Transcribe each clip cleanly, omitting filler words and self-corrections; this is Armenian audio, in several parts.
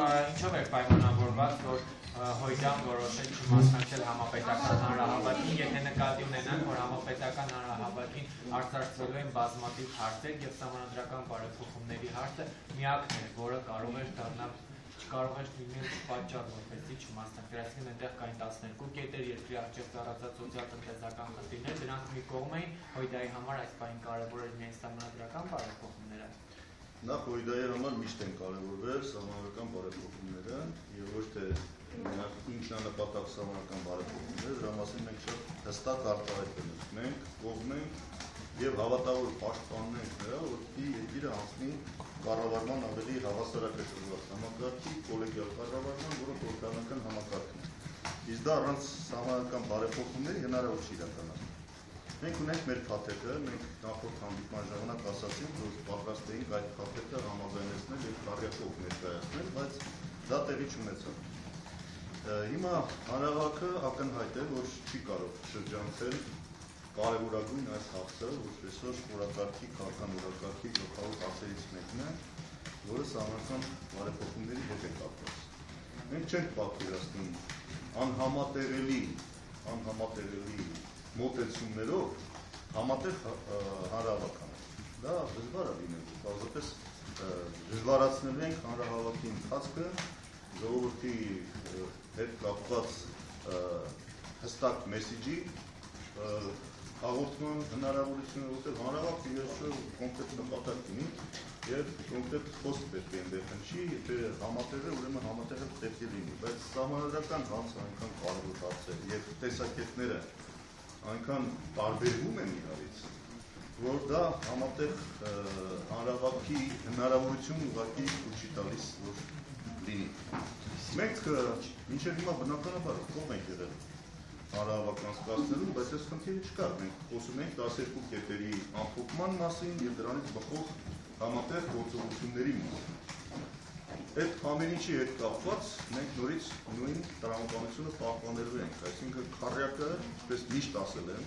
ինչով էր պայմանավորված, որ Հոյդան որոշել չմասնակցել համապետական հանրահավաքին, եթե նկատի ունենանք, որ համապետական հանրահավաքին արձակվելու են բազմաթիվ հարցեր և սահմանադրական բարեփոխումների հարցը միակն էր, որը կարող էր դառնալ կարող էր լինել պատճառ, որպեսզի չմասնակցել, այսինքն այնտեղ կային 12 կետեր, երկրի առջև ծառացած սոցիալ-տնտեսական խնդիրներ, դրանք մի կողմ էին, Հոյդայի համար այս պահին կարևոր էր միայն սահմանադրական բարեփոխումները։ Նախ Հոյդայի համար միշտ են կարևորվել սահմանադրական բարեփոխումները եւ ոչ թե ինքնանպատակ սահմանադրական բարեփոխումները, դրա մասին մենք շատ հստակ արտահայտել ենք։ Մենք կողմ ենք եւ հավատավոր պաշտպանում ենք նրա, որպեսզի երկիրը անցնի կառավարման ավելի հավասարակշռված համակարգի, կոլեգիալ կառավարման, որը օրգանական համակարգն է։ Իսկ դա առանց սահմանադրական բարեփոխումների հնարավոր չի իրականացնել։ Մենք ունենք մեր փաթեթը, մենք նախորդ հանդիպման ժամանակ ասացինք, որ պատրաստ էինք այդ փաթեթը համաձայնեցնել եւ քարյակով ներկայացնել, բայց դա տեղի չունեցավ։ Հիմա հանրահավաքը ակնհայտ է, որ չի կարող շրջանցել կարևորագույն այս հարցը, որ այսօր օրակարգի, քաղաքական օրակարգի գլխավոր հարցերից մեկն է, որը սահմանադրական բարեփոխումների հետ է կապված։ Մենք չենք պատկերացնում անհամատեղելի մոտեցումներով համատեղ հանրահավաք անել։ Դա դժվար է լինելու, պարզապես դժվարացնել ենք հանրահավաքի ընթացքը, ժողովրդի հետ կապված հստակ մեսիջի հաղորդման հնարավորությունը, որտեղ հանրահավաքը իրենցը կոնկրետ նպատակ ունի եւ կոնկրետ խոսք պետք է այնտեղ հնչի, եթե համատեղ է, ուրեմն համատեղը պետք է լինի, բայց սահմանադրական հարցը այնքան կարևոր հարց է եւ տեսակետները այնքան տարբերվում են իրարից, որ դա համատեղ հանրահավաքի հնարավորություն ուղղակի չի տալիս, որ լինի։ Մենք մինչև հիմա բնականաբար կողմ ենք եղել հանրահավաք անցկացնելու, բայց այս խնդիրը չկար։ Մենք խոսում ենք 12 կետերի ամփոփման մասին եւ դրանից բխող համատեղ գործողությունների մասին։ Այդ ամեն ինչի հետ կապված մենք նորից նույն տրամաբանությունը պահպանելու ենք, այսինքն քարյակը, ինչպես միշտ ասել եմ,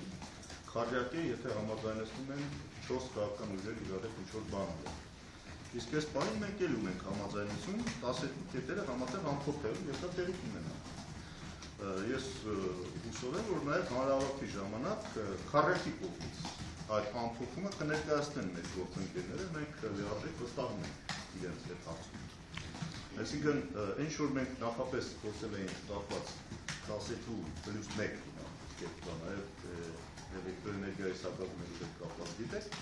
քարյակ է, եթե համաձայնեցնում են 4 քաղաքական ուժեր իրար հետ ինչ-որ բան անել։ Իսկ այս բանին մենք էլ ունենք համաձայնություն 12 կետերը համատեղ ամփոփել եւ դա տեղի կունենա։ Ես հուսով եմ, որ նաեւ հանրահավաքի ժամանակ քարյակի կողմից այդ ամփոփումը կներկայացնեն մեր գործընկերները, մենք լիարժեք վստահում ենք իրենց այդ հարցում։ Այսինքն, ինչ որ մենք նախապես խոսել էինք կապված 12+1 կետ과 նաեւ էլեկտրոէներգիայի սակավների հետ կապված դիտեք,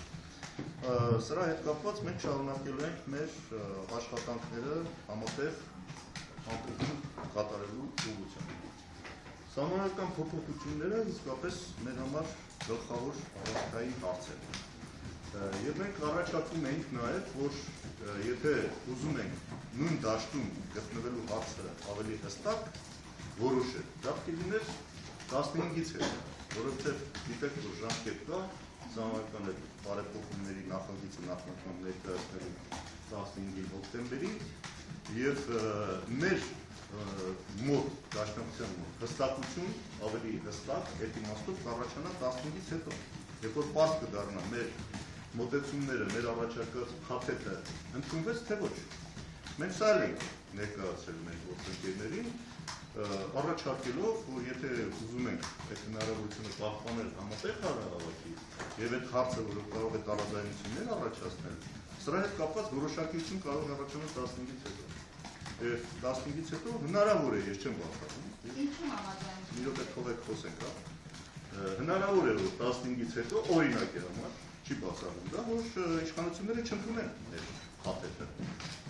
սրա հետ կապված մենք շարունակելու ենք մեր աշխատանքները համատեղ ամփոփում կատարելու ուղղությամբ։ Սահմանադրական փոփոխությունները իսկապես մեր համար գլխավոր առարկայի հարց է։ Եվ մենք առաջարկում ենք նաև, որ եթե ուզում ենք նույն դաշտում գտնվելու հարցը ավելի հստակ որոշել, դա պետք է լիներ 15-ից հետո, որովհետև գիտեք, որ ժամկետ կա սահմանադրական բարեփոխումների նախագիծը նախնական ներկայացնելու 15 հոկտեմբերի եւ մեր մոտ դաշնակցության մոտ հստակություն ավելի հստակ այդ իմաստով կառաջանա 15-ից հետո, երբ որ պարզ կդառնա մեր մոտեցումները, մեր առաջարկած փաթեթը ընդունվեց թե ոչ։ Մենք սա ենք ներկայացրել մեր գործընկերներին, առաջարկելով, որ եթե ուզում ենք այդ հնարավորությունը պահպանել համատեղ հանրահավաքի եւ այդ հարցը, որը կարող է տարաձայնություններ առաջացնել, սրա հետ կապված որոշակիություն կարող է առաջանալ 15-ից հետո։ Եվ 15-ից հետո հնարավոր է, ես չեմ բացառում։ Ինչու համաձայնություն։ Մի րոպե թողեք խոսենք, հա։ Հնարավոր է, որ 15-ից հետո օրինակի համար չի բացառում դա, որ իշխանությունները չընդունեն այդ փաթեթը։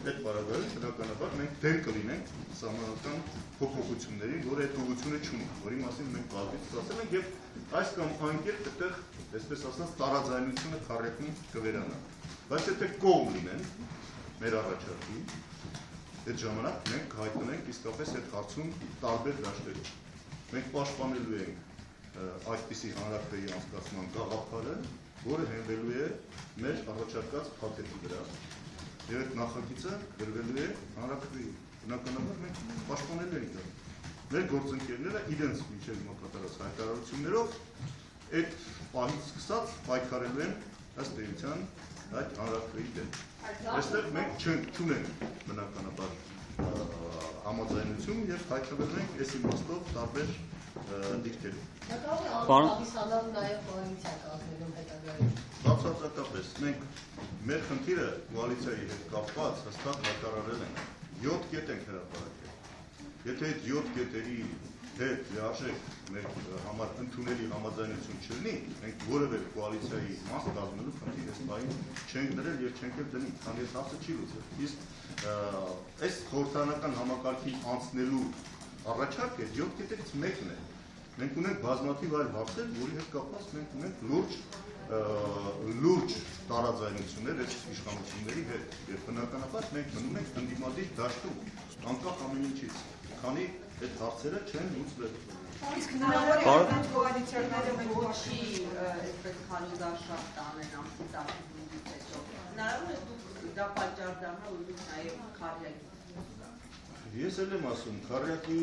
Այդ բarabարին բնականաբար մենք դեմ կլինենք սահմանադրական փոփոխություններին, որը այդ ուղղությունը չունի, որի մասին մենք բազմիցս ասել ենք եւ այս կամ անկերպ այդտեղ, այսպես ասած, տարաձայնությունը քարյակում կվերանա։ Բայց եթե կողմ լինեն մեր առաջարկի, այդ ժամանակ մենք հայտնենք իսկապես այդ հարցում տարբեր դաշտերում։ Մենք պաշտպանելու ենք այդպիսի հանրաքվեի անցկացման գաղափարը, որը հենվելու է մեր առաջարկած փաթեթի վրա, եւ այդ նախագիծը գրվելու է հանրաքվեի։ Բնականաբար մենք պաշտպանելու ենք դա։ Մեր գործընկերները իրենց միջև մակատարած հայտարարություններով այդ պահից սկսած պայքարելու են ըստ էության այդ հանրաքվեի դեմ։ Այստեղ մենք չունենք բնականաբար ընդդիմություն եւ հայտնվել ենք այս իմաստով տարբեր դիրքերում։ Բացարձակապես մենք մեր խնդիրը կոալիցիայի հետ կապված հստակ հայտարարել ենք 7 կետ ենք հրապարակել։ Եթե այդ 7 կետերի հետ լիարժեք մեր համար ընդունելի համաձայնություն չլինի, մենք որևէ կոալիցիայի մաս կազմելու խնդիր այս բային չենք դրել եւ չենք էլ դնի, քանի որ հարցը չի լուծել։ Իսկ այս խորհրդարանական համակարգին անցնելու առաջարկը 7 կետերից մեկն է։ Մենք ունենք բազմաթիվ այլ հարցեր, որի հետ կապված մենք ունենք լուրջ տարաձայնություններ այս իշխանությունների հետ եւ բնականաբար մենք մնում ենք ընդդիմադիր դաշտում անկախ ամեն ինչից, քանի այդ հարցերը չեն լուծվել։ Իսկ հնարավոր է կոալիցիաները ոչի այսպես քարոզարշավ տանեն ամսից ապրիլից հետո։ Հնարավոր է դուք դա պատճառ դառնա ու դուք նաև քարյակի։ Ես էլ եմ ասում, քարյակի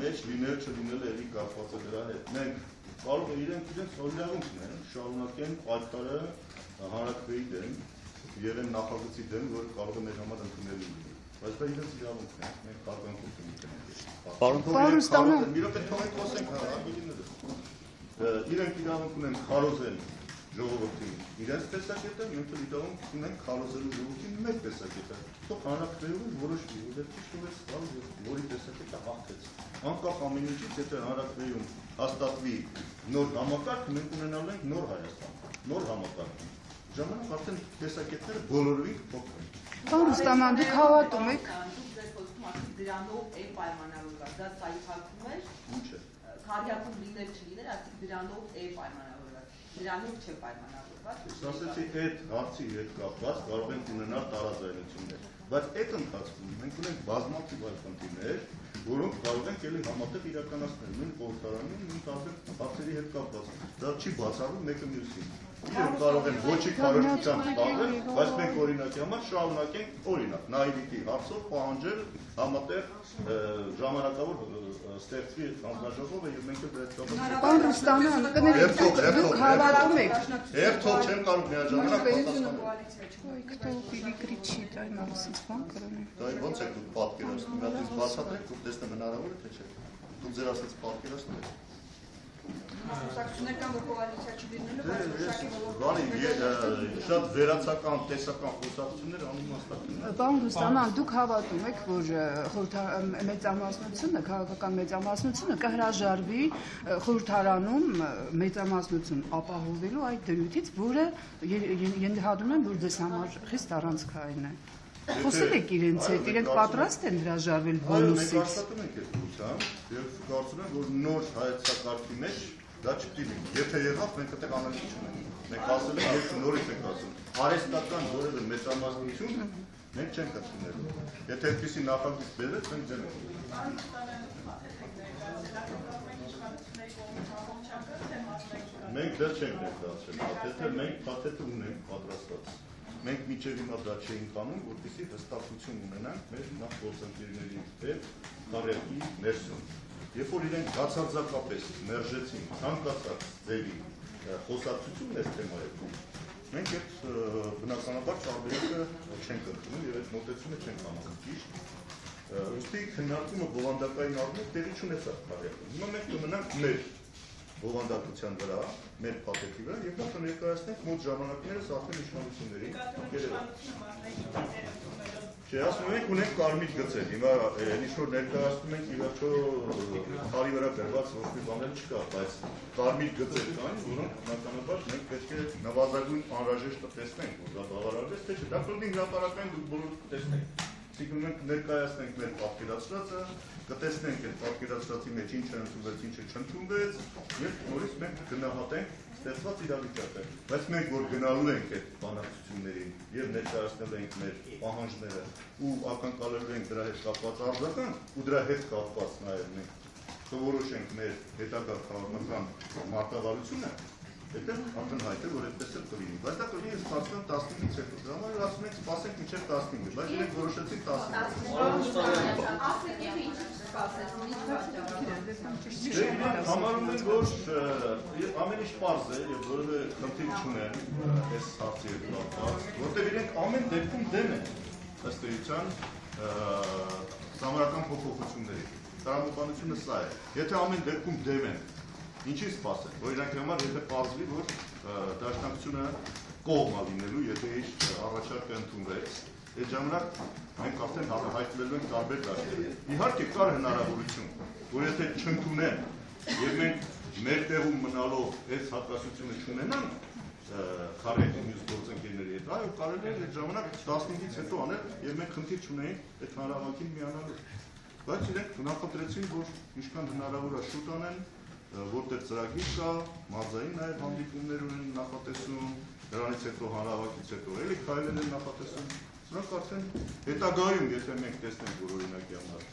մեջ լինել չլինելը էլի կապված է դրա հետ։ Մենք կարող ենք իրենք օրինակ ունեն, շարունակեն պայքարը հանրաքվեի դեմ եւ այն նախագծի դեմ, որը կարող է մեր համար ընդունելի լինի։ Բայց դա իրենց իրավունքն է, մենք կարգանքություն ունենք։ Պարոն Ռուստամյան, մի րոպե թողեք խոսենք հարգանքները։ Իրենք իրավունք ունեն քարոզել ժողովրդին իրենց տեսակետը, մենք էլ իրավունք ունենք քարոզելու ժողովրդին մեր տեսակետը։ Թող հանրաքվեում որոշվի, որ ճիշտ ու որի տեսակետը հաղթեց։ Անկախ ամեն ինչից, եթե հանրաքվեում հաստատվի նոր համակարգ, մենք ունենալու ենք նոր Հայաստան, նոր համակարգ։ Ժամանակ արդեն տեսակետները բոլորովին փոխվեն։ Պարոն Ռուստամյան, դուք հավատում եք։ Դրանով է պայմանավորված, դա սայթակում էր, քարյակում լինել չլիներ, այսինքն դրանով է պայմանավորված, դրանով չէ պայմանավորված։ Ասացի այդ հարցի հետ կապված կարող ենք ունենալ տարաձայնություններ, բայց այդ ընթացքում մենք ունենք բազմաթիվ այլ խնդիրներ, որոնք կարող ենք ելի համատեղ իրականացնել նույն խորհրդարանում, նույն տարբեր հարցերի հետ կապված։ Դա չի բացառում մեկը մյուսին։ Իրենք կարող են ոչի քարոզությամբ զբաղվել, բայց մենք օրինակի համար շարունակենք օրինակ նայիրիկի հարցով պահանջել համատեղ ժամանակավոր ստեղծվի հանձնաժողովը եւ մենք էլ դրա հետ կապված։ Պարոն Ռուստամյան, կներեք, դուք հավատում եք։ Երբեք չեմ կարող միաժամանակ պատասխանել։ Ой, кто перекричит, ай, Մարսից բան կրոնի։ Դա ոնց եք դուք պատկերացնում, մի հատ ինձ բացատրեք, որ տեսնեմ հնարավոր է թե չէ։ Դուք ձեր ասած պատկերացնում եք։ Մասնակցությունական կոալիցիա չլինելու, բայց ուշքի Բանի, շատ վերացական, տեսական խոսակցություններ անիմաստակներ։ Պարոն Ռուստամյան, դուք հավատում եք, որ մեծամասնությունը, քաղաքական մեծամասնությունը կհրաժարվի խորհրդարանում մեծամասնություն ապահովելու այդ դրույթից, որը ենթադրում եմ, որ ձեզ համար խիստ առանցքային է։ Խոսել եք իրենց հետ, իրենք պատրաստ են հրաժարվել բոնուսից։ Մենք աշխատում ենք այդ ուղղությամբ եւ կարծում եմ, որ նոր հայեցակարգի մեջ դա չպիտի լինի։ Եթե եղավ, մենք այդտեղ անալիզ չունենք։ Մենք ասել ենք, եթե նորից ենք ասում, արհեստական որևէ մեծամասնություն մենք չենք ընդունելու։ Եթե այդպիսի նախագիծ բերվեց, մենք դեմ ենք։ Մենք դեռ չենք ներկայացրել փաթեթը, մենք փաթեթը ունենք պատրաստված։ Մենք միջև հիմա դա չէինք անում, որպեսզի հստակություն ունենանք մեր նախ գործընկերների հետ քարյակի ներսում։ Երբ որ իրենք բացարձակապես մերժեցին ցանկացած ձևի խոսակցություն այս թեմայով, մենք այդ բնականաբար տարբերակը չենք ընդունում եւ այդ մոտեցումը չենք անում ճիշտ։ Ուստի քննարկումը բովանդակային առումով տեղի չունեցավ քարյակում։ Հիմա մենք կմնանք մեր բովանդակության վրա, մեր փաթեթի վրա եւ դա կներկայացնենք մոտ ժամանակներս արդեն իշխանությունների Չէ, ասում ենք ունենք կարմիր գծեր, հիմա ինչ որ ներկայացնում ենք ի վերջո քարի վրա գրված ոչ մի բան չկա, բայց կարմիր գծեր կան, որոնք բնականաբար մենք պետք է նվազագույն անհրաժեշտը տեսնենք, որ դա բավարարվեց, թե չէ, դա կլինի հրապարակային դուք բոլորը տեսնեք։ Այսինքն մենք ներկայացնենք մեր պատկերացրածը, կտեսնենք այդ պատկերացրածի մեջ ինչ է ընդունվել, ինչը չընդունվեց, եւ նորից մենք գնահատենք ստեղծված իրավիճակը, բայց մենք որ գնալու ենք այդ բանակցություններին եւ ներկայացնել ենք մեր պահանջները ու ակնկալելու ենք դրա հետ կապված արձագանք ու դրա հետ կապված նաեւ մենք կորոշենք մեր հետագա քաղաքական մարտավարությունը, դա ակնհայտ է, որ այդպես էլ կլինի, բայց դա կլինի սպասման 15-ից հետո, դրա համար ասում ենք սպասենք մինչեւ 15, բայց իրենք որոշեցին 15։ Համարում են, որ ամեն ինչ պարզ է եւ որևէ խնդիր չունեն այս հարցի հետ կապված, որտեղ իրենք ամեն դեպքում դեմ են ըստ էության Սահմանադրական փոփոխությունների։ Տրամաբանությունը սա է։ Եթե ամեն դեպքում դեմ են, ինչի սպասել։ Օրինակի համար, եթե պարզվի, որ դաշնակցությունը կողմ է լինելու, եթե իր առաջարկը ընդունվեց, այդ ժամանակ մենք արդեն հայտնվելու ենք տարբեր դաշտերում։ Իհարկե կար հնարավորություն, որ եթե չընդունեն եւ մենք մեր տեղում մնալով այս հակասությունը չունենանք քարեկի մյուս գործընկերների հետ, այո, կարելի է այդ ժամանակ 15-ից հետո անել եւ մենք խնդիր չունեինք այդ հանրահավաքին միանալու։ Բայց իրենք նախընտրեցին, որ ինչքան հնարավոր է շուտ անեն, որտեղ ծրագիր կա, մարզային նաեւ հանդիպումներ ունեն նախատեսում, դրանից հետո հանրահավաքից հետո էլի քայլեր են նախատեսում։ Սրանք արդեն հետագայում, եթե մենք տեսնենք, որ օրինակի համար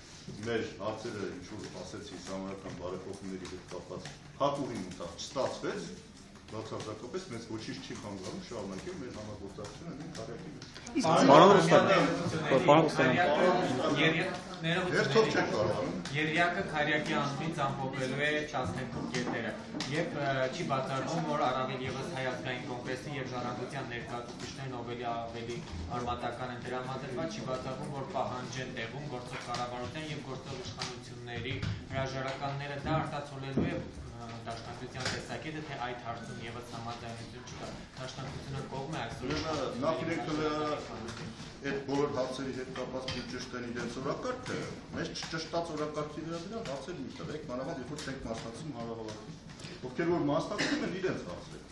մեր հարցերը ինչ-որ ասեցի համանական բարեփոխումների հետ կապված հատուրին չստացվեց, բացարձակապես մեզ ոչինչ չի խանգարում շարունակել մեր համագործակցությունը մենք քարյակի Երյակը քարյակի անձնից ամփոփելու է 12 կետերը եւ չի բացառվում, որ առավել եւս Հայ ազգային կոնգրեսի եւ ժառանգության ներկայացուցիչներն ավելի արմատական են դրամադրված, չի բացառվում, որ պահանջեն տեղում գործող կառավարության եւ գործող իշխանությունների հրաժարականները դա արտացոլելու է դաշնակցության տեսակետը, թե այդ հարցում եւս համաձայնություն չկա։ Դաշնակցությունը կողմ է այսօր։ Նախ իրենք այդ բոլոր հարցերի հետ կապված ճշտեն իրենց օրակարգը, մեզ չճշտած օրակարգի վրա հարցեր մի տվեք, մանավանդ երբ որ չենք մասնակցում հանրահավաքին։ Ովքեր որ մասնակցում են իրենց հարցերը։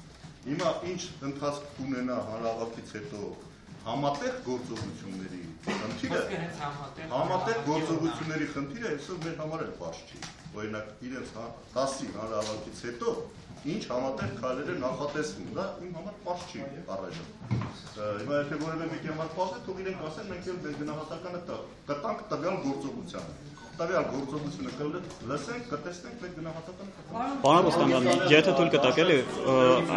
Հիմա ինչ ընթացք կունենա հանրահավաքից հետո համատեղ գործողությունների խնդիրը, համատեղ գործողությունների խնդիրը այսօր մեր համար էլ բաց չի։ Օրինակ իրենց 10-ի հանրահավաքից հետո ինչ համատեղ քայլեր է նախատեսվում, դա իմ համար բաց չի առայժմ։ Հիմա եթե որևէ մեկի համար բաց է, թող իրենք ասեն, մենք էլ մեր գնահատականը կտանք տվյալ գործողությանը։ Տվյալ գործողությունը կլսենք, կտեսնենք մեր գնահատականը։ Պարոն Ռուստամյան, եթե թույլ կտաք էլի,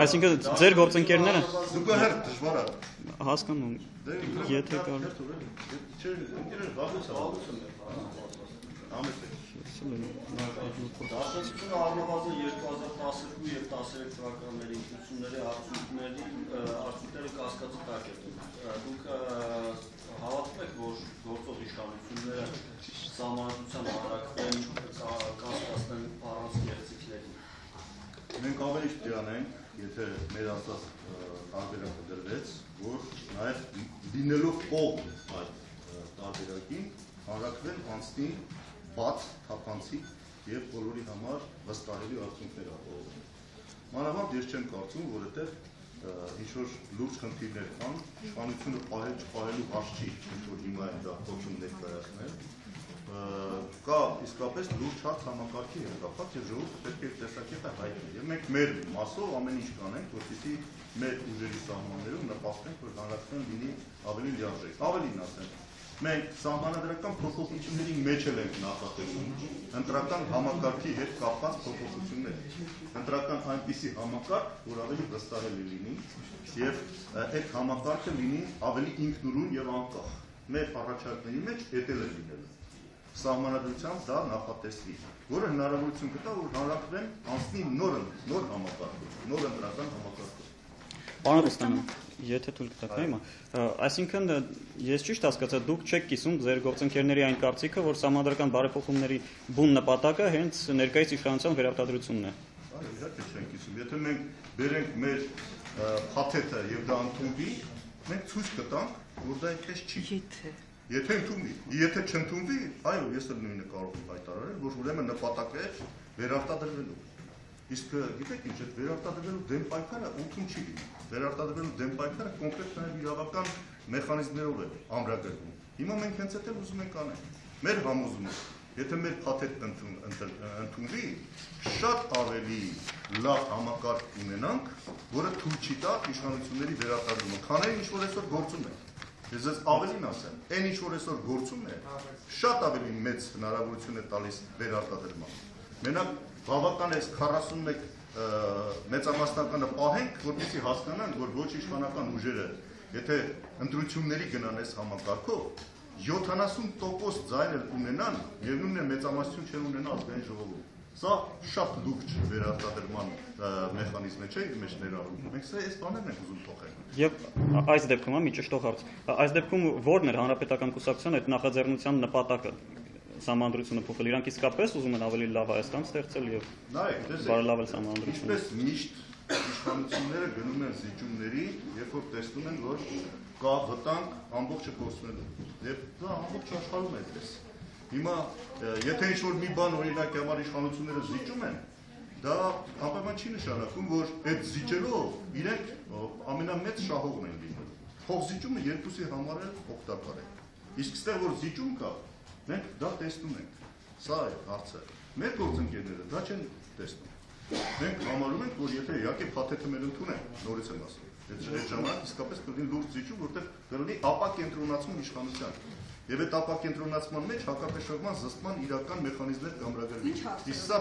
այսինքն ձեր գործընկերները զուգահեռ դժվար է։ Հասկանում, եթե կար Դաշնակցությունը առնվազն 2012 և 13 թվականների ընտրությունների արդյունքները կասկածի տակ է դնում։ Դուք հավատում եք, որ գործող իշխանությունները սահմանադրության հարակվեն, կասկածեն առանց գեղեցիկների։ Մենք ավելի շտյանենք, եթե մեր ասած տարբերակը դրվեց, որ նաև լինելով կողմ այդ տարբերակին, հանրակրվեն անցնի բաց, թափանցիկ և բոլորի համար վստահելի արդյունքներ ապահովում։ Մանավանդ ես չեմ կարծում, որ այդտեղ ինչ-որ լուրջ խնդիրներ կան, իշխանությունը պահել-չպահելու հարց չի, ինչ-որ հիմա են դա փորձում ներկայացնել, կա իսկապես լուրջ հարց համակարգի հետ կապված և ժողովուրդը պետք է տեսակետը հայտնի։ Եվ մենք մեր մասով ամեն ինչ կանենք, որպեսզի մեր ուժերի սահմաններում նպաստենք, որ հանրակրթան լինի ավելի լիարժեք։ Ավելին ասեմ, մենք սահմանադրական փոփոխությունների մեջ ենք նախատեսում ընտրական համակարգի հետ կապված փոփոխություններ։ Ընտրական այնպիսի համակարգ, որ ավելի վստահելի լինի եւ այդ համակարգը լինի ավելի ինքնուրույն եւ անկախ։ Մեր առաջարկների մեջ էտել է լինելու։ Սահմանադրությամբ դա նախատեսվի, որը հնարավորություն կտա, որ հանրակրթեն անցնի նոր համակարգ, նոր ընտրական համակարգ։ Պարոն Ռուստամյան, եթե թույլ կտաք հիմա, այսինքն ես ճիշտ հասկացա, դուք չեք կիսում ձեր գործընկերների այն կարծիքը, որ սահմանադրական բարեփոխումների բուն նպատակը հենց ներկայիս իշխանության վերարտադրությունն է։ Այո, իհարկե չենք կիսում։ Եթե մենք բերենք մեր փաթեթը եւ դա ընդունվի, մենք ցույց կտանք, որ դա այդպես չի։ Եթե ընդունվի, եթե չընդունվի, այո, ես էլ նույնը կարող եմ հայտարարել, որ ուրեմն նպատակը է վերարտադրվելու։ Իսկ գիտեք ինչ, այդ վերարտադրվելու դեմ պայքարը օդում չի լինի։ Վերարտադրվելու դեմ պայքարը կոնկրետ նաև իրավական մեխանիզմներով է ամրագրվում։ Հիմա մենք հենց այդ էլ ուզում ենք անել։ Մեր համոզումը, եթե մեր փաթեթն ընդունվի, շատ ավելի լավ համակարգ ունենանք, որը թույլ չի տա իշխանությունների վերարտադրումը, քան այն ինչ որ այսօր գործում է։ Ես ավելին ասեմ, այն ինչ որ այսօր գործում է, շատ ավելի մեծ հնարավորություն է տալիս վերարտադրման։ Մենակ բավական է 41 մեծամասնականը պահենք, որպեսզի հասկանանք, որ ոչ իշխանական ուժերը, եթե ընտրությունների գնան այս համակարգով, 70% ձայն ունենան եւ նույնն մեծամասնություն չեն ունենա ազգային ժողովում։ Սա շատ լուրջ վերարտադրման մեխանիզմ է, չէ՞, իր մեջ ներառում։ Մենք սա այս բաներն ենք ուզում փոխել։ Եվ այս դեպքում մի ճշտող հարց։ Այս դեպքում ո՞րն էր հանրապետական կուսակցության այդ նախաձեռնության նպատակը։ սահմանադրությունը փոխել։ Իրանք իսկապես ուզում են ավելի լավ Հայաստան ստեղծել եւ նայեք, տեսեք, բարելավել սահմանադրությունը։ ինչպես միշտ իշխանությունները գնում են զիջումների, երբ որ տեսնում են, որ կա վտանգ ամբողջը կորցնելու։ Եվ դա ամբողջ աշխարհում է այդպես։ Հիմա եթե ինչ-որ մի բան օրինակի համար իշխանությունները զիջում են, դա անպայման չի նշանակում, որ այդ զիջելով իրենք ամենամեծ շահողն են լինելու։ Փոխզիջումը երկուսի համար էլ օգտակար է։ Իսկ ստեղ որ զիջում կա, մենք դա տեսնում ենք։ Սա է հարցը։ Մեր գործընկերները դա չեն տեսնում։ Մենք համարում ենք, որ եթե իհարկե փաթեթը մեր ընդունեն, նորից եմ ասում, այդ ժամանակ իսկապես կլինի լուրջ զիջում, որտեղ կլինի ապակենտրոնացում իշխանության։ Եվ այդ ապակենտրոնացման մեջ հակատեշողման զսպման իրական մեխանիզմներ կամրագրվի։ Իսկ սա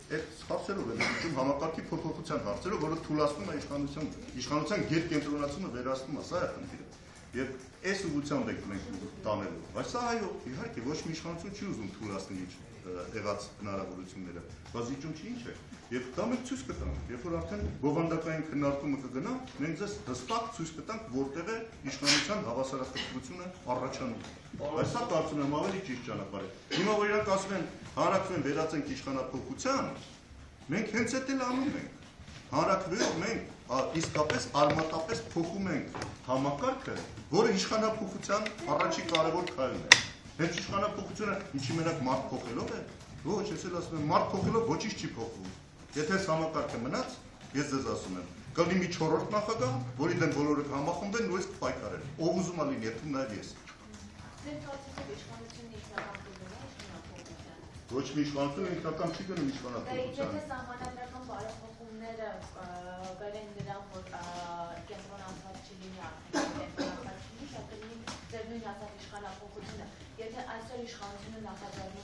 այդ հարցերով են զիջում համակարգի փոփոխության հարցերով, որը թույլատնում է իշխանության գերկենտրոնացումը վերացնում է, սա է խնդիրը։ Եվ այս ուղղությամբ ենք մենք տանելու։ Բայց սա այո, իհարկե ոչ մի իշխանություն չի ուզում թույլատնել եղած հնարավորությունները, բայց զիջում չի ինչ է։ Եվ դա մենք ցույց կտանք, երբ որ արդեն բովանդակային քննարկումը կգնա, մենք ձեզ հստակ ցույց կտանք, որտեղ է իշխանության հավասարակշռությունը առաջանում։ Բայց սա կարծում եմ ավելի ճիշտ ճանապարհ է։ Հիմա որ իրանք ասում են հանրաքվեն վերածենք իշխանափոխության, մենք հենց այդ էլ անում ենք։ Հանրաքվեով մենք իսկապես արմատապես փոխում ենք համակարգը, որը իշխանափոխության առաջին կարևոր քայլն է։ Հենց իշխանափոխությունը ինչի մենակ մարդ փոխելով է։ Ոչ, ես էլ ասում եմ, մարդ փոխելով ոչինչ չի փոխվում։ Եթե այս համակարգը մնաց, ես ձեզ ասում եմ, կլինի մի 4-րդ նախագահ, որի դեմ բոլորը կհամախմբեն ու այս կպայքարեն։ Ով ուզում է լինի, եթե նաև ես։ Ոչ մի իշխանություն ինքնական չի գնում իշխանափոխության։ Եթե սահմանադրական բարեփոխումները բերեն նրան, որ կենտրոնացված չլինի արդեն, դա կլինի ձեր նույն ասած իշխանափոխությունը։ Եթե այսօր իշխանությունը նախաձեռնում